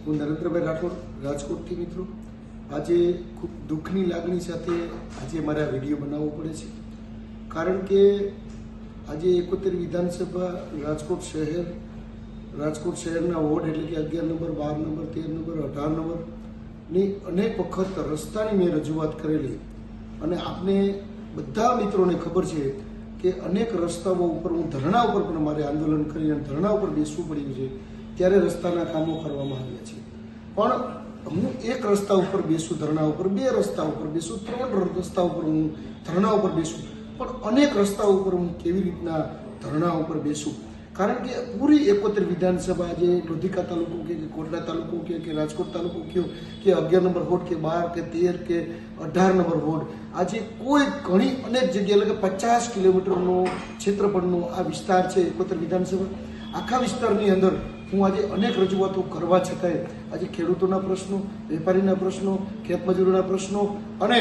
હું નરેન્દ્રભાઈ રાઠોડ રાજકોટથી મિત્રો આજે ખૂબ દુઃખની લાગણી સાથે આજે મારે આ વિડીયો બનાવવો પડે છે, કારણ કે આજે 71 વિધાનસભા રાજકોટ શહેરના વોર્ડ એટલે કે 11 નંબર, 12 નંબર, 13 નંબર, 18 નંબરની અનેક વખત રસ્તાની મેં રજૂઆત કરેલી અને આપને બધા મિત્રોને ખબર છે કે અનેક રસ્તાઓ ઉપર હું ધરણા ઉપર પણ મારે આંદોલન કરી અને ધરણા ઉપર બેસવું પડ્યું છે ત્યારે રસ્તાના કામો કરવામાં આવ્યા છે। પણ હું એક રસ્તા ઉપર બેસું ધરણા ઉપર, 2 રસ્તા ઉપર બેસું, 3 રસ્તા ઉપર હું ધરણા ઉપર બેસું, પણ અનેક રસ્તા ઉપર હું કેવી રીતના ધરણા ઉપર બેસું? કારણ કે પૂરી 71 વિધાનસભા આજે લોધિકા તાલુકો કે કોટડા તાલુકો કે રાજકોટ તાલુકો કયો કે 11 નંબર વોર્ડ કે 12 કે 13 કે 18 નંબર વોર્ડ, આજે કોઈ ઘણી અનેક જગ્યાએ એટલે કે 50 કિલોમીટરનો ક્ષેત્રફળનો આ વિસ્તાર છે 71 વિધાનસભા। આખા વિસ્તારની અંદર હું આજે અનેક રજૂઆતો કરવા છતાંય આજે ખેડૂતોના પ્રશ્નો, વેપારીના પ્રશ્નો, ખેતમજૂરોના પ્રશ્નો અને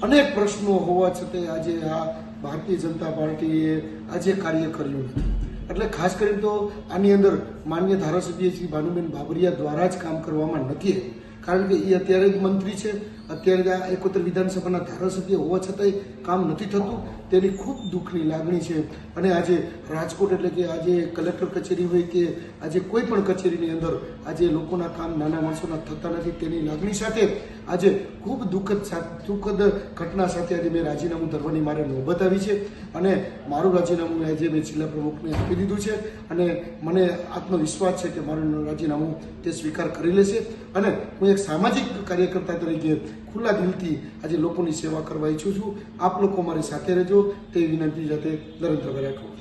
અનેક પ્રશ્નો હોવા છતાંય આજે આ ભારતીય જનતા પાર્ટીએ આજે કાર્ય કર્યું નથી। એટલે ખાસ કરીને તો આની અંદર માન્ય ધારાસભ્ય શ્રી ભાનુબેન બાબરિયા દ્વારા જ કામ કરવામાં નથી, કારણ કે એ અત્યારે જ મંત્રી છે, અત્યારે જ આ 71 વિધાનસભાના ધારાસભ્ય હોવા છતાંય કામ નથી થતું, તેની ખૂબ દુઃખની લાગણી છે। અને આજે રાજકોટ એટલે કે આજે કલેક્ટર કચેરી હોય કે આજે કોઈ પણ કચેરીની અંદર આજે લોકોના કામ નાના માણસોના થતા નથી, તેની લાગણી સાથે આજે ખૂબ દુઃખદ ઘટના સાથે આજે મેં રાજીનામું ધરવાની મારે નોબત આવી છે અને મારું રાજીનામું આજે મેં જિલ્લા પ્રમુખને આપી દીધું છે અને મને આત્મવિશ્વાસ છે કે મારું રાજીનામું તે સ્વીકાર કરી લેશે અને હું એક સામાજિક કાર્યકર્તા તરીકે ખુલ્લા દિલથી આજે લોકોની સેવા કરવા ઈચ્છું છું। આપ લોકો મારી સાથે રહેજો તે વિનંતી સાથે નરેન્દ્રભાઈ રાઠોડ।